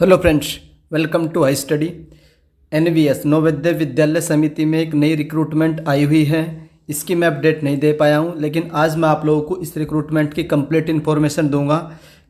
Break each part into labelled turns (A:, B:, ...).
A: Hello friends, welcome to high study. NVS Navodaya Vidyalaya Samiti में एक नई रिक्रूटमेंट आई हुई है। इसकी मैं अपडेट नहीं दे पाया हूं, लेकिन आज मैं आप लोगों को इस रिक्रूटमेंट की कंप्लीट इन्फॉर्मेशन दूंगा।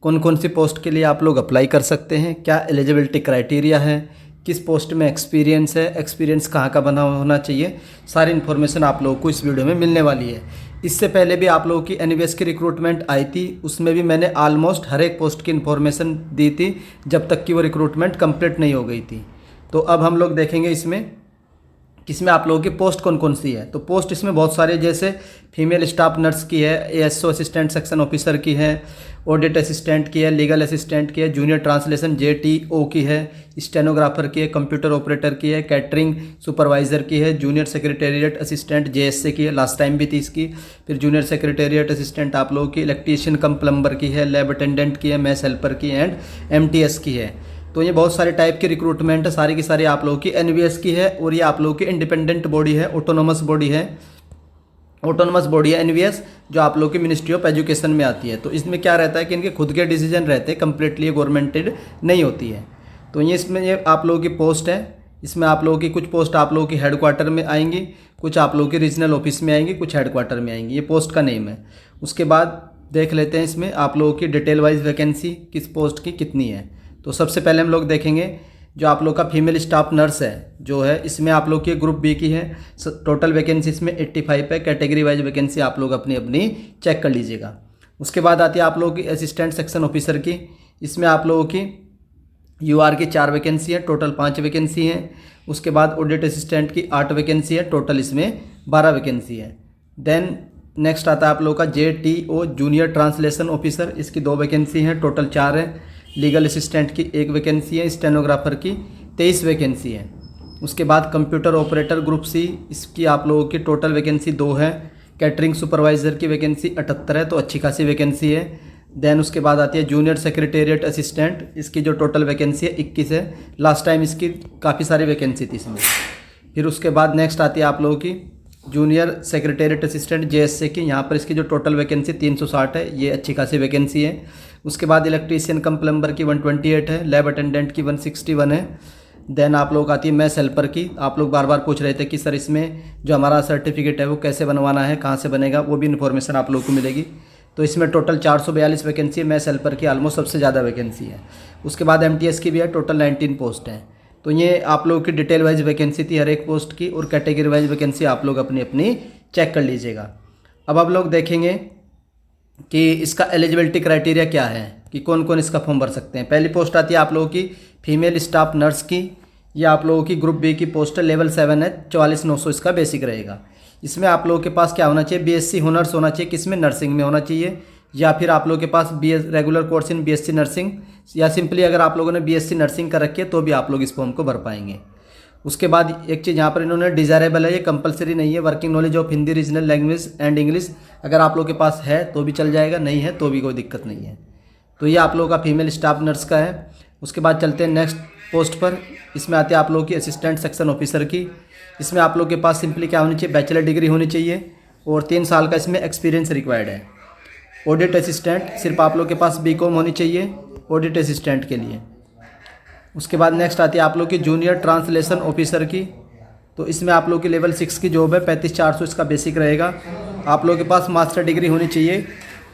A: कौन कौन सी पोस्ट के लिए आप लोग अप्लाई कर सकते हैं, क्या एलिजिबिलिटी क्राइटेरिया है, किस पोस्ट में एक्सपीरियंस है, एक्सपीरियंस कहाँ का बना होना चाहिए, सारी इन्फॉर्मेशन आप लोगों को इस वीडियो में मिलने वाली है। इससे पहले भी आप लोगों की एनवीएस की रिक्रूटमेंट आई थी, उसमें भी मैंने ऑलमोस्ट हर एक पोस्ट की इन्फॉर्मेशन दी थी जब तक कि वो रिक्रूटमेंट कंप्लीट नहीं हो गई थी। तो अब हम लोग देखेंगे इसमें आप लोगों की पोस्ट कौन कौन सी है। तो पोस्ट इसमें बहुत सारे, जैसे फीमेल स्टाफ नर्स की है, एएसओ असिस्टेंट सेक्शन ऑफिसर की है, ऑडिट असिस्टेंट की है, लीगल असिस्टेंट की है, जूनियर ट्रांसलेशन जेटीओ की है, स्टेनोग्राफर की है, कंप्यूटर ऑपरेटर की है, कैटरिंग सुपरवाइज़र की है, जूनियर सेक्रेटेरिएट असिस्टेंट जेएसए की है, लास्ट टाइम भी थी इसकी। फिर जूनियर सेक्रेटेरिएट असिस्टेंट आप लोगों की इलेक्ट्रीशियन कम प्लम्बर की है, लैब अटेंडेंट की है, मैस हेल्पर की एंड एमटीएस की है। तो ये बहुत सारे टाइप की रिक्रूटमेंट है, सारी की सारी आप लोगों की एनवीएस की है, और ये आप लोगों की इंडिपेंडेंट बॉडी है, ऑटोनोमस बॉडी है एनवीएस, जो आप लोगों की मिनिस्ट्री ऑफ एजुकेशन में आती है। तो इसमें क्या रहता है कि इनके खुद के डिसीजन रहते हैं, कंप्लीटली गवर्नमेंटेड नहीं होती है। तो ये आप लोगों की पोस्ट है। इसमें आप लोगों की कुछ पोस्ट आप लोगों की हेडक्वार्टर में आएंगी, कुछ आप लोगों की रीजनल ऑफिस में आएंगी, कुछ हेडक्वार्टर में आएंगी। ये पोस्ट का नेम है। उसके बाद देख लेते हैं इसमें आप लोगों की डिटेल वाइज वैकेंसी किस पोस्ट की कितनी है। तो सबसे पहले हम लोग देखेंगे जो आप लोग का फीमेल स्टाफ नर्स है जो है, इसमें आप लोग की ग्रुप बी की है। टोटल वैकेंसी इसमें 85 है। कैटेगरी वाइज वैकेंसी आप लोग अपनी अपनी चेक कर लीजिएगा। उसके बाद आती है आप लोगों की असिस्टेंट सेक्शन ऑफिसर की। इसमें आप लोगों की यूआर की 4 वैकेंसी है, टोटल 5 वैकेंसी है। उसके बाद ऑडिट असिस्टेंट की 8 वैकेंसी है, टोटल इसमें 12 वैकेंसी है। देन नेक्स्ट आता है आप लोगों का जेटीओ जूनियर ट्रांसलेशन ऑफिसर, इसकी 2 वैकेंसी है, टोटल 4 है। लीगल असिस्टेंट की 1 वैकेंसी है, स्टेनोग्राफर की 23 वैकेंसी है। उसके बाद कंप्यूटर ऑपरेटर ग्रुप सी, इसकी आप लोगों की टोटल वैकेंसी 2 है। कैटरिंग सुपरवाइज़र की वैकेंसी 78 है, तो अच्छी खासी वैकेंसी है। देन उसके बाद आती है जूनियर सेक्रेटेरिएट असिस्टेंट, इसकी जो टोटल वैकेंसी है 21 है। लास्ट टाइम इसकी काफ़ी सारी वैकेंसी थी इसमें। फिर उसके बाद नेक्स्ट आती है आप लोगों की जूनियर सेक्रेटेरिएट असिस्टेंट जेएसए की। यहाँ पर इसकी जो टोटल वैकेंसी 360 है, ये अच्छी खासी वैकेंसी है। उसके बाद इलेक्ट्रीशियन कम प्लम्बर की 128 है, लैब अटेंडेंट की 161 है। देन आप लोग आती है मैस हेल्पर की। आप लोग बार बार पूछ रहे थे कि सर इसमें जो हमारा सर्टिफिकेट है वो कैसे बनवाना है, कहाँ से बनेगा, वो भी इन्फॉर्मेशन आप लोग को मिलेगी। तो इसमें टोटल 442 वैकेंसी है, मैस हेल्पर की ऑलमोस्ट सबसे ज़्यादा वैकेंसी है। उसके बाद एमटीएस की भी है, टोटल 19 पोस्ट हैं। तो ये आप लोगों की डिटेल वाइज वैकेंसी थी हर एक पोस्ट की, और कैटेगरी वाइज वैकेंसी आप लोग अपनी अपनी चेक कर लीजिएगा। अब आप लोग देखेंगे कि इसका एलिजिबिलिटी क्राइटेरिया क्या है, कि कौन कौन इसका फॉर्म भर सकते हैं। पहली पोस्ट आती है आप लोगों की फीमेल स्टाफ नर्स की। ये आप लोगों की ग्रुप बी की पोस्ट है, लेवल 7 है, 44,900 इसका बेसिक रहेगा। इसमें आप लोगों के पास क्या होना चाहिए, बीएससी हॉनर्स होना चाहिए, किसमें नर्सिंग में होना चाहिए, या फिर आप लोगों के पास regular course in BSc nursing, या सिंपली अगर आप लोगों ने बीएससी नर्सिंग कर रखी है तो भी आप लोग इस फॉर्म को भर पाएंगे। उसके बाद एक चीज़ यहाँ पर इन्होंने डिज़ायरेबल है, ये कंपलसरी नहीं है। Working knowledge of Hindi regional language and English अगर आप लोग के पास है तो भी चल जाएगा, नहीं है तो भी कोई दिक्कत नहीं है। तो ये आप लोगों का फीमेल स्टाफ नर्स का है। उसके बाद चलते हैं नेक्स्ट पोस्ट पर। इसमें आते हैं आप लोगों की असिस्टेंट सेक्शन ऑफिसर की। इसमें आप लोग के पास सिंपली क्या होनी चाहिए, बैचलर डिग्री होनी चाहिए, और 3 साल का इसमें एक्सपीरियंस रिक्वायर्ड है। ऑडिट असिस्टेंट सिर्फ आप लोग के पास बीकॉम होनी चाहिए ऑडिट असिस्टेंट के लिए। उसके बाद नेक्स्ट आती है आप लोग की जूनियर ट्रांसलेशन ऑफिसर की। तो इसमें आप लोग की लेवल 6 की जॉब है, 35,400 इसका बेसिक रहेगा। आप लोगों के पास मास्टर डिग्री होनी चाहिए,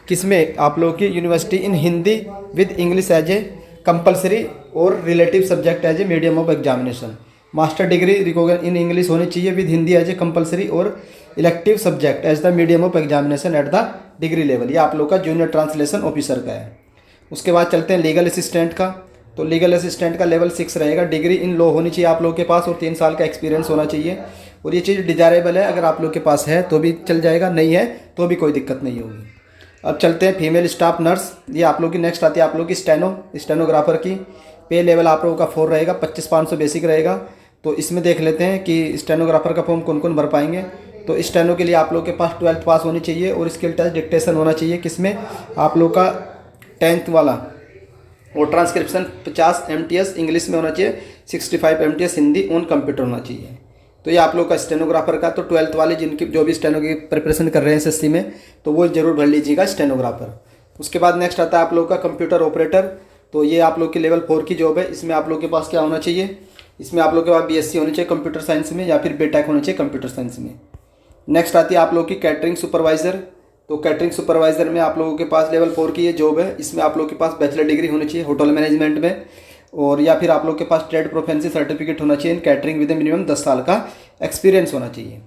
A: किसमें, आप लोगों की university in Hindi with English as a compulsory और relative subject as a medium of examination. Master degree in English होनी चाहिए with Hindi as a compulsory और elective subject as the medium of examination at the degree level. ये आप लोग का junior translation officer का है। उसके बाद चलते हैं लीगल असिस्टेंट का। तो लीगल असिस्टेंट का लेवल 6 रहेगा। डिग्री इन लॉ होनी चाहिए आप लोग के पास, और 3 साल का एक्सपीरियंस होना चाहिए। और ये चीज़ डिजायरेबल है, अगर आप लोग के पास है तो भी चल जाएगा, नहीं है तो भी कोई दिक्कत नहीं होगी। अब चलते हैं फीमेल स्टाफ नर्स। ये आप लोग की नेक्स्ट आती है आप लोग की स्टेनोग्राफर की। पे लेवल आप लोगों का 4 रहेगा, 25,500 बेसिक रहेगा। तो इसमें देख लेते हैं कि स्टेनोग्राफर का फॉर्म कौन कौन भर पाएंगे। तो स्टेनो के लिए आप लोग के पास 12th पास होनी चाहिए, और स्किल टेस्ट डिक्टेशन होना चाहिए, किसमें, आप लोग का 10th वाला, और ट्रांसक्रिप्शन 50 MTS इंग्लिश में होना चाहिए, 65 MTS हिंदी ऑन कंप्यूटर होना चाहिए। तो ये आप लोग का स्टेनोग्राफर का। तो 12th वाले जिनकी जो भी स्टेनो की प्रिपरेशन कर रहे हैं एसएससी में, तो वो जरूर भर लीजिएगा स्टेनोग्राफर। उसके बाद नेक्स्ट आता है आप लोग का कंप्यूटर ऑपरेटर। तो ये आप लोग की लेवल 4 की जॉब है। इसमें आप लोग के पास क्या होना चाहिए, इसमें आप लोग के पास BSc होनी चाहिए कंप्यूटर साइंस में या फिर BTech होना चाहिए कंप्यूटर साइंस में। नेक्स्ट आती है आप लोग की कैटरिंग सुपरवाइज़र। तो कैटरिंग सुपरवाइज़र में आप लोगों के पास लेवल 4 की ये जॉब है। इसमें आप लोग के पास बैचलर डिग्री होनी चाहिए होटल मैनेजमेंट में, और या फिर आप लोग के पास ट्रेड प्रोफेंसी सर्टिफिकेट होना चाहिए इन कैटरिंग विद मिनिमम 10 साल का एक्सपीरियंस होना चाहिए।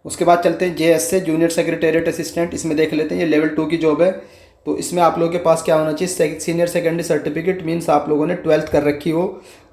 A: उसके बाद चलते हैं JS से जूनियर सेक्रेटेरिएट असिस्टेंट। इसमें देख लेते हैं, ये लेवल 2 की जॉब है। तो इसमें आप लोगों के पास क्या होना चाहिए, सीनियर सेकेंडरी सर्टिफिकेट, मीन्स आप लोगों ने 12th कर रखी हो,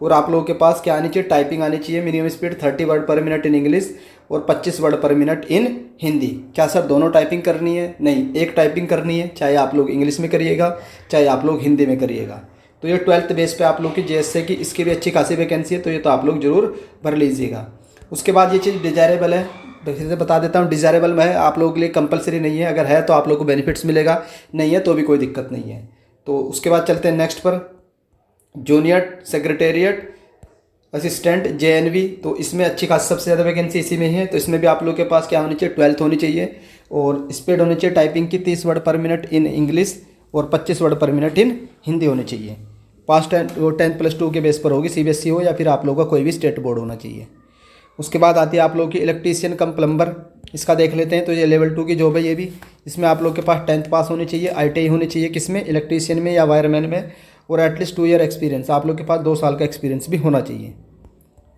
A: और आप लोगों के पास क्या आनी चाहिए, टाइपिंग आनी चाहिए, मिनिमम स्पीड 30 वर्ड पर मिनट इन इंग्लिश और 25 वर्ड पर मिनट इन हिंदी। क्या सर दोनों टाइपिंग करनी है? नहीं, एक टाइपिंग करनी है, चाहे आप लोग इंग्लिश में करिएगा चाहे आप लोग हिंदी में करिएगा। तो ये 12th बेस पे आप लोग की JS की इसकी भी अच्छी खासी वैकेंसी है, तो ये तो आप लोग जरूर भर लीजिएगा। उसके बाद ये चीज़ डिजायरेबल है, फिर से बता देता हूँ, डिजायरेबल में है, आप लोगों के लिए कंपलसरी नहीं है। अगर है तो आप लोग को बेनिफिट्स मिलेगा, नहीं है तो भी कोई दिक्कत नहीं है। तो उसके बाद चलते हैं नेक्स्ट पर, जूनियर सेक्रेटेरिएट असिस्टेंट JNV। तो इसमें अच्छी खासी सबसे ज़्यादा वैकेंसी इसी में है। तो इसमें भी आप लोग के पास क्या होनी चाहिए, 12th होनी चाहिए और स्पीड होनी चाहिए टाइपिंग की 30 वर्ड पर मिनट इन इंग्लिश और 25 वर्ड पर मिनट इन हिंदी होनी चाहिए। पास 10+2 के बेस पर होगी, CBSE हो या फिर आप लोगों का कोई भी स्टेट बोर्ड होना चाहिए। उसके बाद आती है आप लोग की इलेक्ट्रीशियन कम प्लम्बर। इसका देख लेते हैं। तो ये लेवल 2 की जॉब है ये भी। इसमें आप लोग के पास 10th पास होनी चाहिए, ITI होनी चाहिए, किसमें, इलेक्ट्रीशियन में या वायरमैन में, और एटलीस्ट 2 ईयर एक्सपीरियंस, आप लोग के पास 2 साल का एक्सपीरियंस भी होना चाहिए।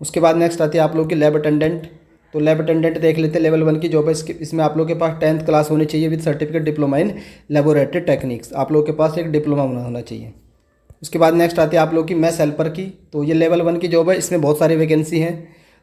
A: उसके बाद नेक्स्ट आती है आप लोग की लैब अटेंडेंट। तो लैब अटेंडेंट देख लेते हैं, लेवल 1 की जॉब है। इसमें आप लोग के पास 10th क्लास होनी चाहिए with certificate diploma in laboratory techniques, आप लोग के पास एक डिप्लोमा होना चाहिए। उसके बाद नेक्स्ट आती है आप लोग की मैस हेल्पर की। तो ये लेवल 1 की जॉब है। इसमें बहुत सारी वैकेंसी हैं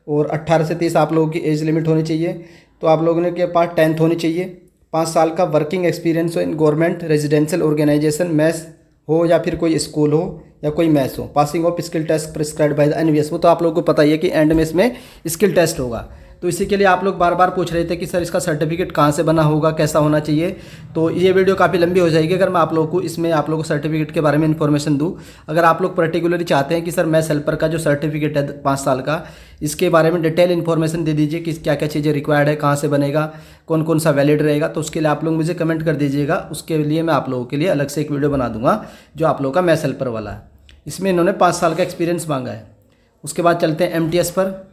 A: और 18 से 30 आप लोगों की एज लिमिट होनी चाहिए। तो आप लोगों के पास 10th होनी चाहिए, 5 साल का वर्किंग एक्सपीरियंस हो in government residential organization, mess हो या फिर कोई स्कूल हो या कोई मैस हो, passing of skill test prescribed by the NVS। वो तो आप लोगों को पता ही है कि एंड में इसमें स्किल टेस्ट होगा। तो इसी के लिए आप लोग बार बार पूछ रहे थे कि सर इसका सर्टिफिकेट कहाँ से बना होगा, कैसा होना चाहिए। तो ये वीडियो काफ़ी लंबी हो जाएगी अगर मैं आप लोगों को इसमें आप लोगों को सर्टिफिकेट के बारे में इन्फॉर्मेशन दूँ। अगर आप लोग पर्टिकुलरली चाहते हैं कि सर मैस हेल्पर का जो सर्टिफिकेट है 5 साल का, इसके बारे में डिटेल इन्फॉर्मेशन दे दीजिए कि क्या क्या चीज़ें रिक्वायर्ड है, कहाँ से बनेगा, कौन कौन सा वैलिड रहेगा, तो उसके लिए आप लोग मुझे कमेंट कर दीजिएगा। उसके लिए मैं आप लोगों के लिए अलग से एक वीडियो बना दूंगा जो आप लोगों का मैस हेल्पर वाला है। इसमें इन्होंने 5 साल का एक्सपीरियंस मांगा है। उसके बाद चलते हैं MTS पर।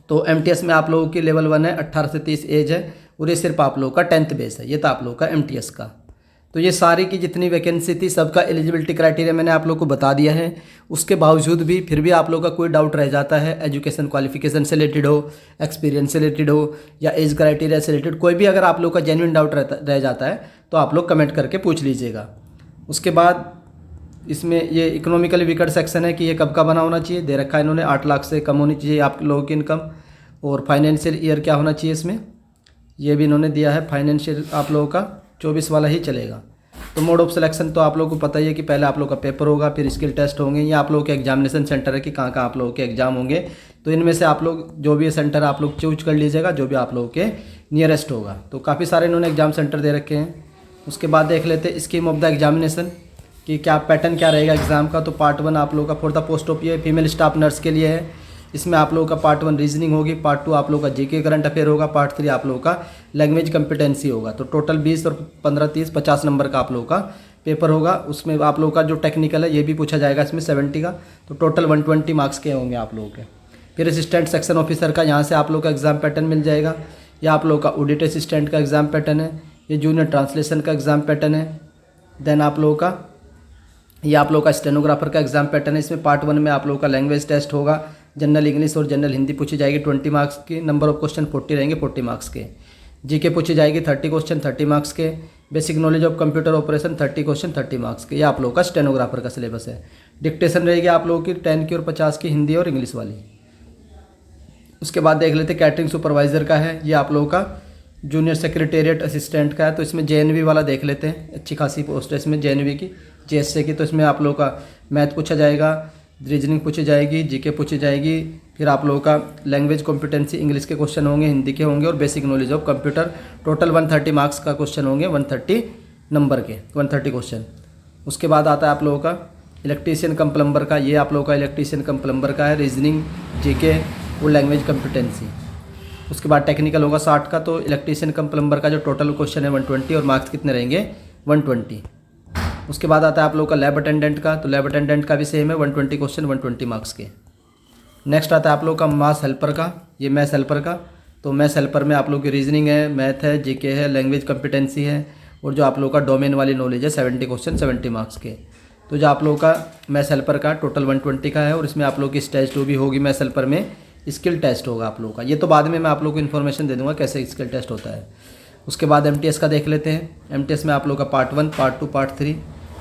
A: तो MTS में आप लोगों की लेवल 1 है, 18 से 30 एज है और ये सिर्फ आप लोगों का 10th बेस है। ये था आप लोगों का MTS का। तो ये सारी की जितनी वैकेंसी थी सबका एलिजिबिलिटी क्राइटेरिया मैंने आप लोग को बता दिया है। उसके बावजूद भी फिर भी आप लोग का कोई डाउट रह जाता है, एजुकेशन क्वालिफिकेशन से रिलेटेड हो, एक्सपीरियंस से रिलेटेड हो या एज क्राइटेरिया से रिलेटेड, कोई भी अगर आप लोग का जेन्युइन डाउट रह जाता है तो आप लोग कमेंट करके पूछ लीजिएगा। उसके बाद इसमें ये इकोनॉमिकली वीकर सेक्शन है कि ये कब का बना होना चाहिए, दे रखा है इन्होंने 8 लाख से कम होनी चाहिए आप लोगों की इनकम, और फाइनेंशियल ईयर क्या होना चाहिए इसमें ये भी इन्होंने दिया है। फाइनेंशियल आप लोगों का 24 वाला ही चलेगा। तो मोड ऑफ सिलेक्शन तो आप लोगों को पता ही है कि पहले आप लोगों का पेपर होगा, फिर स्किल टेस्ट होंगे, या आप लोगों के एग्जामिनेशन सेंटर है कि कहाँ कहाँ आप लोगों के एग्जाम होंगे। तो इनमें से आप लोग जो भी सेंटर आप लोग चूज कर लीजिएगा जो भी आप लोगों के नियरेस्ट होगा। तो काफ़ी सारे इन्होंने एग्जाम सेंटर दे रखे हैं। उसके बाद देख लेते हैं स्कीम ऑफ द एग्जामिनेशन कि क्या पैटर्न क्या रहेगा एग्ज़ाम का। तो पार्ट 1 आप लोगों का फॉर द पोस्ट ऑफ ये फीमेल स्टाफ नर्स के लिए है। इसमें आप लोगों का पार्ट 1 रीजनिंग होगी, पार्ट 2 आप लोगों का जीके करंट अफेयर होगा, पार्ट 3 आप लोगों का लैंग्वेज कम्पिटेंसी होगा। तो टोटल 20 और 15 30 50 नंबर का आप लोगों का पेपर होगा। उसमें आप लोगों का जो टेक्निकल है ये भी पूछा जाएगा इसमें 70 का। तो टोटल 120 मार्क्स के होंगे आप लोगों के। फिर असिस्टेंट सेक्शन ऑफिसर का यहाँ से आप लोगों का एग्ज़ाम पैटर्न मिल जाएगा। या आप लोगों का ऑडिट असिस्टेंट का एग्ज़ाम पैटर्न है, ये जूनियर ट्रांसलेशन का एग्ज़ाम पैटर्न है। देन आप लोगों का ये आप लोगों का स्टेनोग्राफर का एग्जाम पैटर्न है। इसमें पार्ट 1 में आप लोगों का लैंग्वेज टेस्ट होगा, जनरल इंग्लिश और जनरल हिंदी पूछी जाएगी 20 मार्क्स की। नंबर ऑफ क्वेश्चन 40 रहेंगे 40 मार्क्स के। जीके पूछी जाएगी 30 क्वेश्चन 30 मार्क्स के। Basic knowledge of computer operation 30 question 30 marks के। ये आप लोगों का स्टेनोग्राफर का सिलेबस है। डिक्टेशन रहेगी आप लोगों की 10 की और 50 की, हिंदी और इंग्लिश वाली। उसके बाद देख लेते कैटरिंग सुपरवाइज़र का है, ये आप लोगों का जूनियर सेक्रेटेरिएट असिस्टेंट का है। तो इसमें JNV वाला देख लेते हैं, अच्छी खासी पोस्ट है इसमें JNV की, JSA की। तो इसमें आप लोगों का मैथ पूछा जाएगा, रीजनिंग पूछी जाएगी, जीके पूछी जाएगी, फिर आप लोगों का लैंग्वेज कॉम्पिटेंसी इंग्लिश के क्वेश्चन होंगे, हिंदी के होंगे और basic knowledge of computer. Total 130 marks का क्वेश्चन होंगे, 130 नंबर के 130 क्वेश्चन। उसके बाद आता है आप लोगों का इलेक्ट्रीशियन कम प्लम्बर का, ये आप लोगों का इलेक्ट्रीशियन कम प्लम्बर का है, रीजनिंग, जीके और लैंग्वेज कॉम्पिटेंसी। उसके बाद टेक्निकल होगा 60 का। तो इलेक्ट्रीशियन कम प्लम्बर का जो टोटल क्वेश्चन है 120 और मार्क्स कितने रहेंगे 120। उसके बाद आता है आप लोगों का लैब अटेंडेंट का, तो लैब अटेंडेंट का भी सेम है 120 क्वेश्चन 120 मार्क्स के। नेक्स्ट आता है आप लोगों का मास हेल्पर का, ये मैथ्स हेल्पर का। तो मैथ्स हेल्पर में आप लोगों की रीजनिंग है, मैथ है, जीके है, लैंग्वेज कॉम्पिटेंसी है, और जो आप लोगों का डोमेन वाली नॉलेज है 70 क्वेश्चन 70 मार्क्स के। तो जो आप लोगों का मैथ्स हेल्पर का टोटल 120 का है, और इसमें आप लोगों की स्टेज 2 भी होगी। मैथ्स हेल्पर में स्किल टेस्ट होगा आप लोगों का, ये तो बाद में मैं आप लोगों को इन्फॉर्मेशन दे दूंगा कैसे स्किल टेस्ट होता है। उसके बाद एमटीएस का देख लेते हैं। एमटीएस में आप लोगों का पार्ट 1, पार्ट 2, पार्ट 3।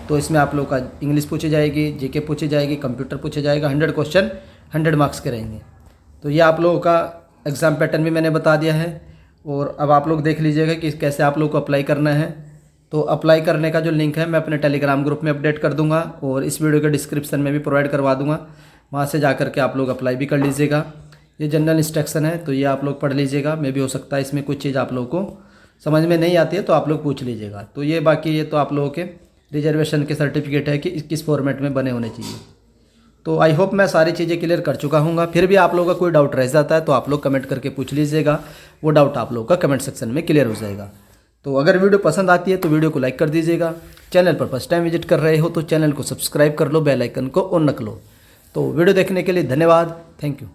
A: तो इसमें आप लोगों का इंग्लिश पूछी जाएगी, जीके पूछी जाएगी, कंप्यूटर पूछा जाएगा। 100 क्वेश्चन 100 मार्क्स के रहेंगे। तो ये आप लोगों का एग्ज़ाम पैटर्न भी मैंने बता दिया है। और अब आप लोग देख लीजिएगा कि कैसे आप लोग को अप्लाई करना है। तो अप्लाई करने का जो लिंक है मैं अपने टेलीग्राम ग्रुप में अपडेट कर दूंगा, और इस वीडियो के डिस्क्रिप्शन में भी प्रोवाइड करवा दूंगा। वहाँ से जा कर के आप लोग अप्लाई भी कर लीजिएगा। ये जनरल इंस्ट्रक्शन है, तो ये आप लोग पढ़ लीजिएगा। मे भी हो सकता है इसमें कुछ चीज़ आप लोगों को समझ में नहीं आती है, तो आप लोग पूछ लीजिएगा। तो ये बाकी ये तो आप लोगों के रिजर्वेशन के सर्टिफिकेट है कि किस फॉर्मेट में बने होने चाहिए। तो आई होप मैं सारी चीज़ें क्लियर कर चुका हूँगा। फिर भी आप लोगों का कोई डाउट रह जाता है तो आप लोग कमेंट करके पूछ लीजिएगा, वो डाउट आप लोगों का कमेंट सेक्शन में क्लियर हो जाएगा। तो अगर वीडियो पसंद आती है तो वीडियो को लाइक कर दीजिएगा। चैनल पर फर्स्ट टाइम विजिट कर रहे हो तो चैनल को सब्सक्राइब कर लो, बेल आइकन को ऑन रख लो। तो वीडियो देखने के लिए धन्यवाद, थैंक यू।